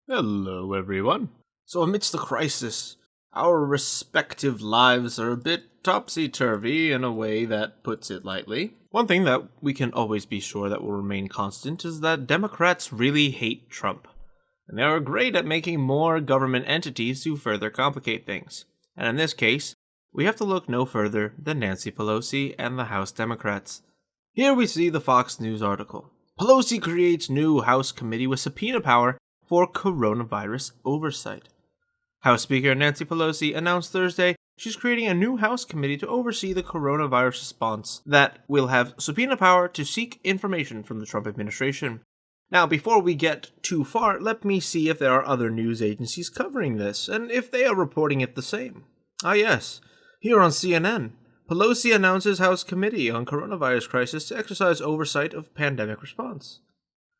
Hello, everyone. So, amidst the crisis, our respective lives are a bit topsy-turvy in a way that puts it lightly. One thing that we can always be sure that will remain constant is that Democrats really hate Trump. And they are great at making more government entities to further complicate things. And in this case, we have to look no further than Nancy Pelosi and the House Democrats. Here we see the Fox News article. Pelosi creates new House committee with subpoena power for coronavirus oversight. House Speaker Nancy Pelosi announced Thursday she's creating a new House committee to oversee the coronavirus response that will have subpoena power to seek information from the Trump administration. Now, before we get too far, let me see if there are other news agencies covering this, and if they are reporting it the same. Yes, here on CNN, Pelosi announces House Committee on Coronavirus Crisis to exercise oversight of pandemic response.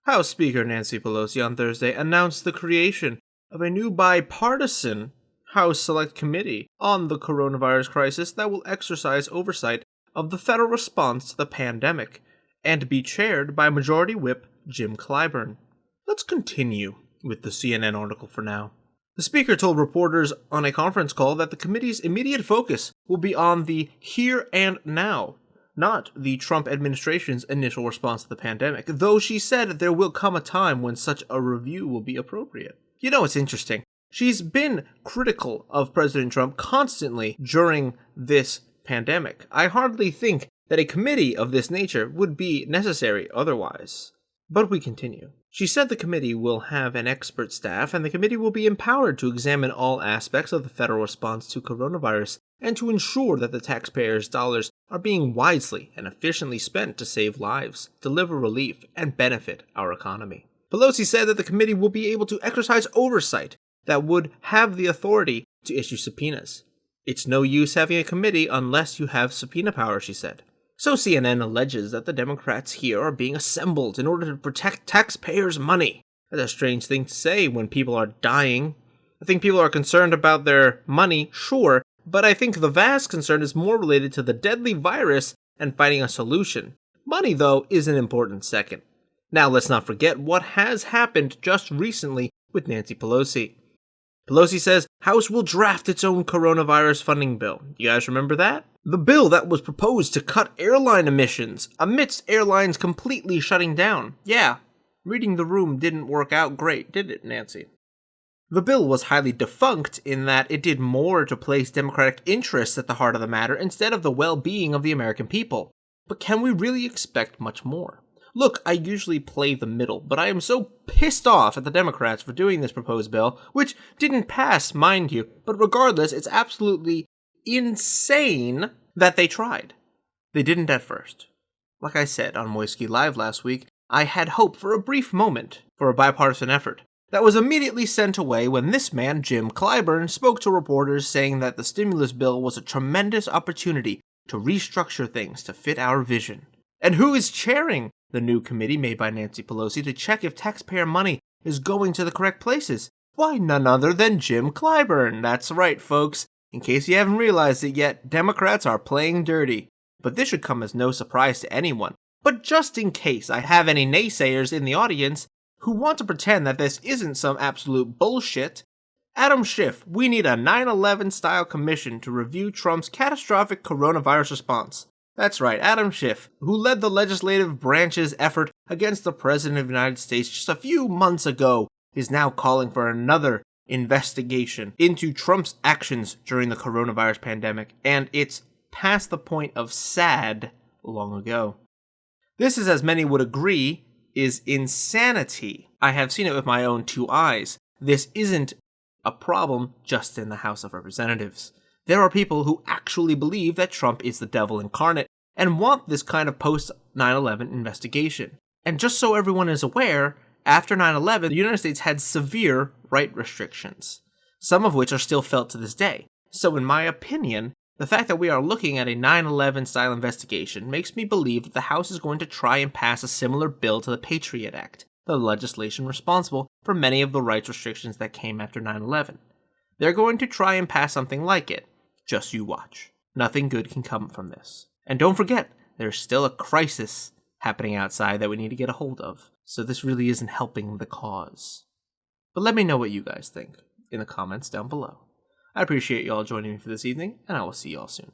House Speaker Nancy Pelosi on Thursday announced the creation of a new bipartisan House Select Committee on the coronavirus crisis that will exercise oversight of the federal response to the pandemic and be chaired by Majority Whip Jim Clyburn. Let's continue with the CNN article for now. The Speaker told reporters on a conference call that the committee's immediate focus will be on the here and now, not the Trump administration's initial response to the pandemic, though she said there will come a time when such a review will be appropriate. You know, it's interesting. She's been critical of President Trump constantly during this pandemic. I hardly think that a committee of this nature would be necessary otherwise. But we continue. She said the committee will have an expert staff, and the committee will be empowered to examine all aspects of the federal response to coronavirus and to ensure that the taxpayers' dollars are being wisely and efficiently spent to save lives, deliver relief, and benefit our economy. Pelosi said that the committee will be able to exercise oversight that would have the authority to issue subpoenas. It's no use having a committee unless you have subpoena power, she said. So CNN alleges that the Democrats here are being assembled in order to protect taxpayers' money. That's a strange thing to say when people are dying. I think people are concerned about their money, sure, but I think the vast concern is more related to the deadly virus and finding a solution. Money, though, is an important second. Now, let's not forget what has happened just recently with Nancy Pelosi. Pelosi says House will draft its own coronavirus funding bill. You guys remember that? The bill that was proposed to cut airline emissions amidst airlines completely shutting down. Yeah, reading the room didn't work out great, did it, Nancy? The bill was highly defunct in that it did more to place Democratic interests at the heart of the matter instead of the well-being of the American people. But can we really expect much more? Look, I usually play the middle, but I am so pissed off at the Democrats for doing this proposed bill, which didn't pass, mind you, but regardless, it's absolutely insane that they tried. They didn't at first. Like I said on Moisky Live last week, I had hope for a brief moment for a bipartisan effort. That was immediately sent away when this man, Jim Clyburn, spoke to reporters saying that the stimulus bill was a tremendous opportunity to restructure things to fit our vision. And who is chairing the new committee made by Nancy Pelosi to check if taxpayer money is going to the correct places? Why, none other than Jim Clyburn. That's right, folks. In case you haven't realized it yet, Democrats are playing dirty. But this should come as no surprise to anyone. But just in case I have any naysayers in the audience who want to pretend that this isn't some absolute bullshit, Adam Schiff, we need a 9/11 style commission to review Trump's catastrophic coronavirus response. That's right, Adam Schiff, who led the legislative branch's effort against the President of the United States just a few months ago, is now calling for another investigation into Trump's actions during the coronavirus pandemic, and it's past the point of sad long ago. This is, as many would agree, is insanity. I have seen it with my own two eyes. This isn't a problem just in the House of Representatives. There are people who actually believe that Trump is the devil incarnate and want this kind of post-9/11 investigation. And just so everyone is aware, after 9/11, the United States had severe right restrictions, some of which are still felt to this day. So in my opinion, the fact that we are looking at a 9/11 style investigation makes me believe that the House is going to try and pass a similar bill to the Patriot Act, the legislation responsible for many of the rights restrictions that came after 9/11. They're going to try and pass something like it. Just you watch. Nothing good can come from this. And don't forget, there's still a crisis happening outside that we need to get a hold of. So this really isn't helping the cause. But let me know what you guys think in the comments down below. I appreciate y'all joining me for this evening, and I will see y'all soon.